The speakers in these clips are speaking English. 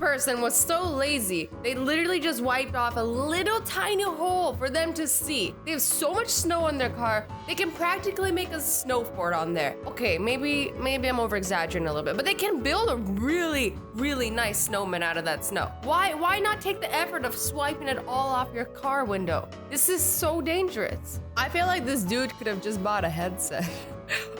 person was so lazy, they literally just wiped off a little tiny hole for them to see. They have so much snow on their car, they can practically make a snow fort on there. Okay, maybe I'm over-exaggerating a little bit, but they can build a really, really nice snowman out of that snow. Why not take the effort of swiping it all off your car window? This is so dangerous. I feel like this dude could have just bought a headset.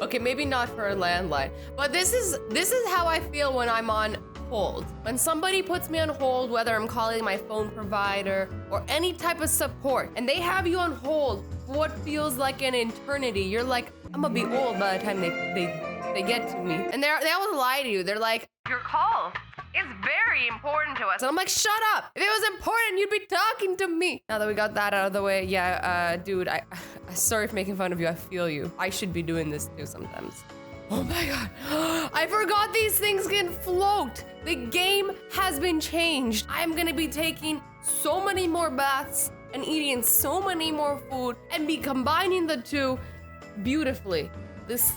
Okay, maybe not for a landline, but this is how I feel when I'm on hold. When somebody puts me on hold, whether I'm calling my phone provider or any type of support, and they have you on hold for what feels like an eternity, you're like, I'm gonna be old by the time they get to me. And they always lie to you. They're like, your call is very important to us. And I'm like, shut up. If it was important, you'd be talking to me. Now that we got that out of the way, yeah, dude, I sorry for making fun of you. I feel you. I should be doing this too sometimes. Oh my god. I forgot these things can float. The game has been changed. I'm gonna be taking so many more baths and eating so many more food and be combining the two beautifully. This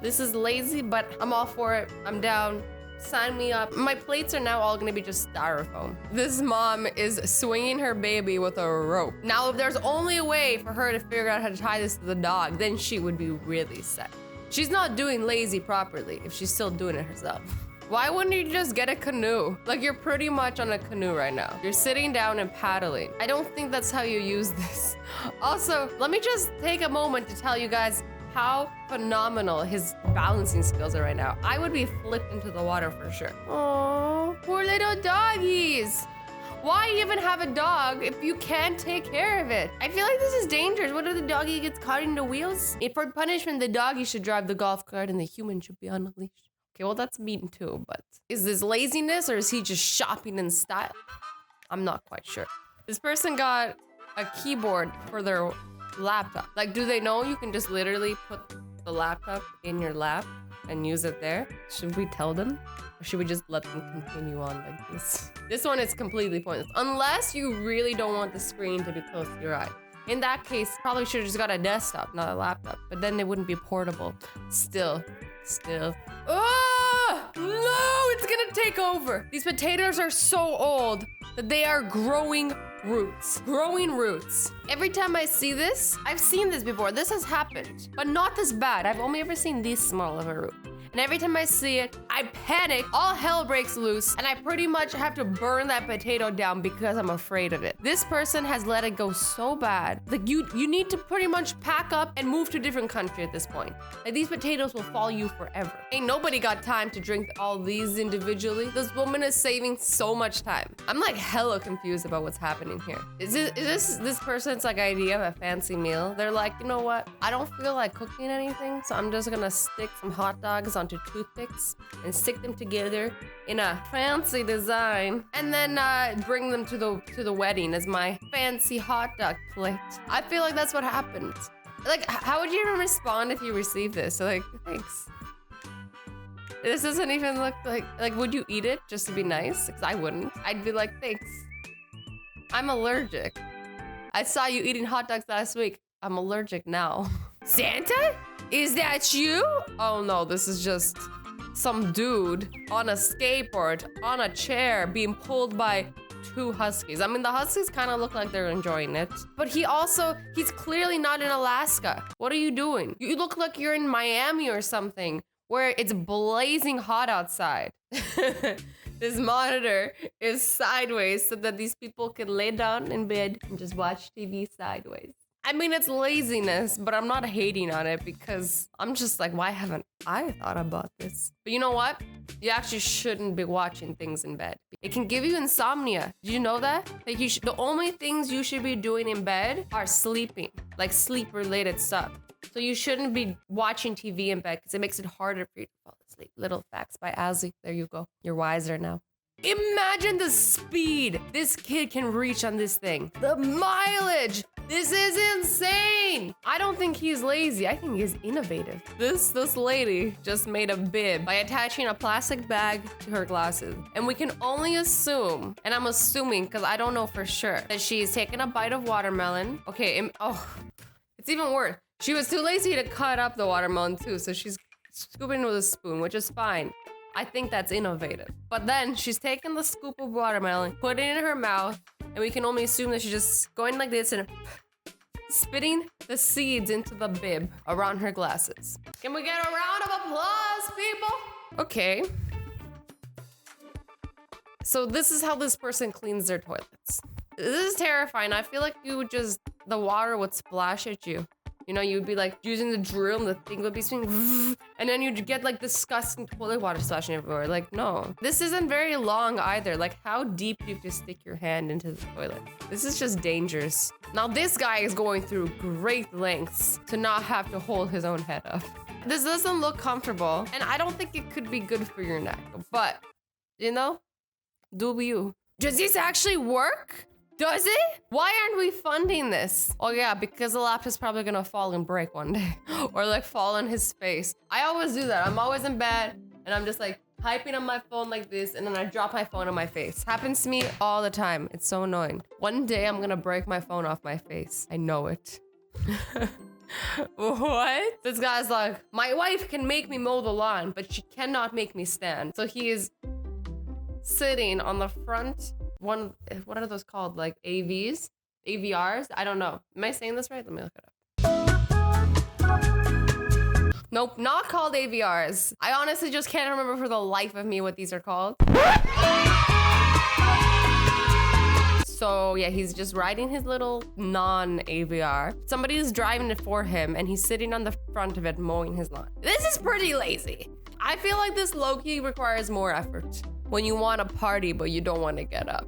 is lazy, but I'm all for it. I'm down. Sign me up. My plates are now all gonna be just styrofoam. This mom is swinging her baby with a rope. Now, if there's only a way for her to figure out how to tie this to the dog, then she would be really set. She's not doing lazy properly if she's still doing it herself. Why wouldn't you just get a canoe? Like, you're pretty much on a canoe right now. You're sitting down and paddling. I don't think that's how you use this. Also, let me just take a moment to tell you guys how phenomenal his balancing skills are right now. I would be flipped into the water for sure. Oh, poor little doggies. Why even have a dog if you can't take care of it? I feel like this is dangerous. What if the doggy gets caught in the wheels? If for punishment, the doggy should drive the golf cart and the human should be on a leash. Okay, well, that's mean too, but is this laziness or is he just shopping in style? I'm not quite sure. This person got a keyboard for their laptop. Like, do they know you can just literally put the laptop in your lap and use it there? Should we tell them? Or should we just let them continue on like this? This one is completely pointless. Unless you really don't want the screen to be close to your eye. In that case, probably should have just got a desktop, not a laptop. But then it wouldn't be portable. Still. Oh! No! It's gonna take over! These potatoes are so old that they are growing roots. Every time I see this, I've seen this before. This has happened, but not this bad. I've only ever seen this small of a root. And every time I see it, I panic, all hell breaks loose, and I pretty much have to burn that potato down because I'm afraid of it. This person has let it go so bad. Like, you need to pretty much pack up and move to a different country at this point. Like, these potatoes will follow you forever. Ain't nobody got time to drink all these individually. This woman is saving so much time. I'm like hella confused about what's happening here. Is this person's like idea of a fancy meal? They're like, you know what? I don't feel like cooking anything, so I'm just gonna stick some hot dogs onto toothpicks and stick them together in a fancy design and then bring them to the wedding as my fancy hot dog plate. I feel like that's what happened. Like, how would you even respond if you received this? So, like, thanks. This doesn't even look like, would you eat it just to be nice? Because I wouldn't. I'd be like, thanks. I'm allergic. I saw you eating hot dogs last week. I'm allergic now. Santa? Is that you? Oh no, this is just some dude on a skateboard, on a chair, being pulled by two huskies. I mean, the huskies kind of look like they're enjoying it. But he's clearly not in Alaska. What are you doing? You look like you're in Miami or something, where it's blazing hot outside. This monitor is sideways so that these people can lay down in bed and just watch TV sideways. I mean, it's laziness, but I'm not hating on it because I'm just like, why haven't I thought about this? But you know what? You actually shouldn't be watching things in bed. It can give you insomnia. Did you know that? Like, the only things you should be doing in bed are sleeping, like sleep-related stuff. So you shouldn't be watching TV in bed because it makes it harder for you to fall asleep. Little facts by Azzy. There you go. You're wiser now. Imagine the speed this kid can reach on this thing. The mileage. This is insane. I don't think he's lazy. I think he's innovative. This lady just made a bib by attaching a plastic bag to her glasses. And we can only assume, and I'm assuming because I don't know for sure, that she's taken a bite of watermelon. Okay, it's even worse. She was too lazy to cut up the watermelon too, so she's scooping with a spoon, which is fine. I think that's innovative. But then she's taking the scoop of watermelon, putting it in her mouth, and we can only assume that she's just going like this and spitting the seeds into the bib around her glasses. Can we get a round of applause, people? Okay. So this is how this person cleans their toilets. This is terrifying. I feel like the water would splash at you. You know, you'd be like using the drill and the thing would be swinging, and then you'd get like disgusting toilet water splashing everywhere. Like, no. This isn't very long either. Like, how deep do you have to stick your hand into the toilet? This is just dangerous. Now, this guy is going through great lengths to not have to hold his own head up. This doesn't look comfortable, and I don't think it could be good for your neck. But, you know, do you. Does this actually work? Does it? Why aren't we funding this? Oh yeah, because the laptop's probably gonna fall and break one day. Or like fall on his face. I always do that. I'm always in bed and I'm just like typing on my phone like this and then I drop my phone on my face. Happens to me all the time. It's so annoying. One day I'm gonna break my phone off my face. I know it. What? This guy's like, my wife can make me mow the lawn, but she cannot make me stand. So he is sitting on the front what are those called? Like AVs? AVRs? I don't know. Am I saying this right? Let me look it up. Nope, not called AVRs. I honestly just can't remember for the life of me what these are called. So yeah, he's just riding his little non-AVR. Somebody's driving it for him and he's sitting on the front of it mowing his lawn. This is pretty lazy. I feel like this low-key requires more effort. When you want to party, but you don't want to get up.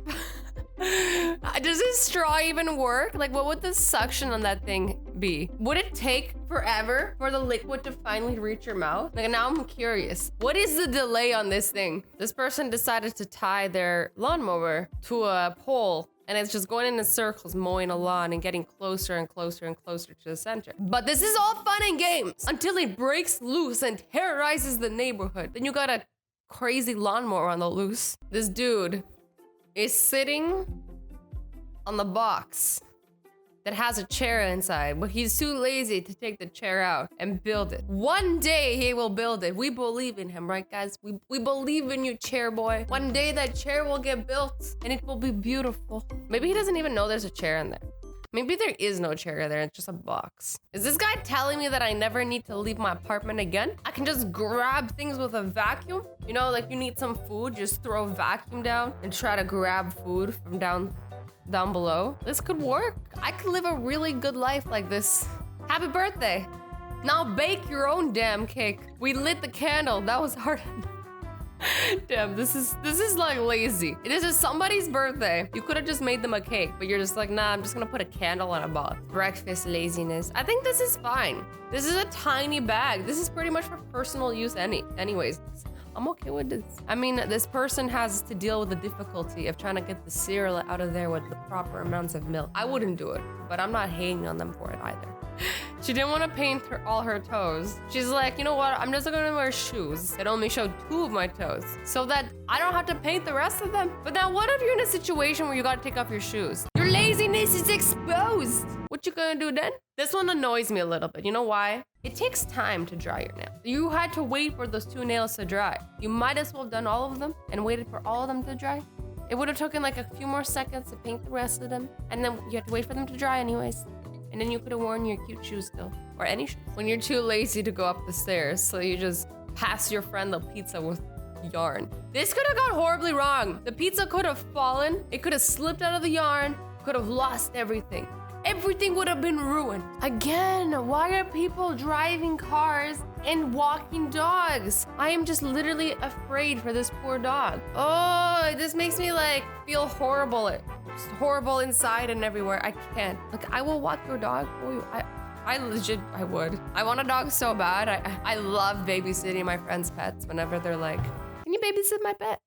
Does this straw even work? Like, what would the suction on that thing be? Would it take forever for the liquid to finally reach your mouth? Like, now I'm curious. What is the delay on this thing? This person decided to tie their lawnmower to a pole, and it's just going in circles, mowing a lawn and getting closer and closer and closer to the center. But this is all fun and games until it breaks loose and terrorizes the neighborhood. Then you gotta crazy lawnmower on the loose. This dude is sitting on the box that has a chair inside, but he's too lazy to take the chair out and build it. One day he will build it. We believe in him, right guys? We believe in you, chair boy. One day that chair will get built and it will be beautiful. Maybe he doesn't even know there's a chair in there. Maybe there is no chair there, it's just a box. Is this guy telling me that I never need to leave my apartment again? I can just grab things with a vacuum? You know, like you need some food, just throw a vacuum down and try to grab food from down below. This could work. I could live a really good life like this. Happy birthday. Now bake your own damn cake. We lit the candle, that was hard enough. Damn, this is like lazy. This is somebody's birthday. You could have just made them a cake, but you're just like, nah, I'm just gonna put a candle on a box. Breakfast laziness. I think this is fine. This is a tiny bag. This is pretty much for personal use anyways. I'm okay with this. I mean, this person has to deal with the difficulty of trying to get the cereal out of there with the proper amounts of milk. I wouldn't do it, but I'm not hating on them for it either. She didn't want to paint all her toes. She's like, you know what? I'm just gonna wear shoes that only show 2 of my toes so that I don't have to paint the rest of them. But now what if you're in a situation where you gotta take off your shoes? Your laziness is exposed. What you gonna do then? This one annoys me a little bit. You know why? It takes time to dry your nails. You had to wait for those 2 nails to dry. You might as well have done all of them and waited for all of them to dry. It would have taken like a few more seconds to paint the rest of them, and then you have to wait for them to dry anyways. And then you could have worn your cute shoes still, or any shoes. When you're too lazy to go up the stairs, so you just pass your friend the pizza with yarn. This could have gone horribly wrong. The pizza could have fallen, it could have slipped out of the yarn, could have lost everything. Everything would have been ruined. Again, why are people driving cars and walking dogs? I am just literally afraid for this poor dog. Oh, this makes me like feel horrible. Just horrible inside and everywhere. I can't. Like, I will walk your dog for you. I would. I want a dog so bad. I love babysitting my friends' pets whenever they're like, can you babysit my pet?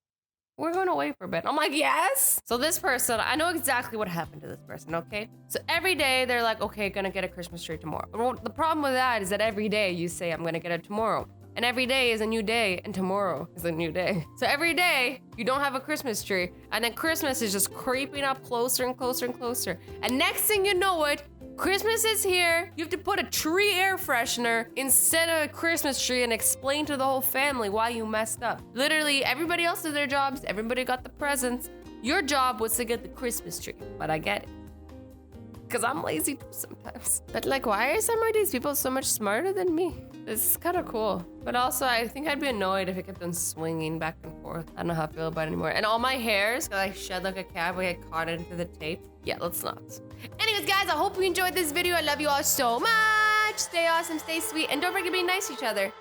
We're going away for a bit. I'm like, yes. So this person, I know exactly what happened to this person, okay? So every day they're like, okay, gonna get a Christmas tree tomorrow. But the problem with that is that every day you say, I'm gonna get it tomorrow. And every day is a new day, and tomorrow is a new day. So every day you don't have a Christmas tree, and then Christmas is just creeping up closer and closer and closer. And next thing you know it, Christmas is here. You have to put a tree air freshener instead of a Christmas tree and explain to the whole family why you messed up. Literally, everybody else did their jobs. Everybody got the presents. Your job was to get the Christmas tree, but I get it. Because I'm lazy too sometimes. But like, why are some of these people so much smarter than me? It's kind of cool. But also, I think I'd be annoyed if it kept on swinging back and forth. I don't know how I feel about it anymore. And all my hairs, I shed like a cat, we get caught into the tape. Yeah, let's not. Anyways, guys, I hope you enjoyed this video. I love you all so much. Stay awesome, stay sweet, and don't forget to be nice to each other.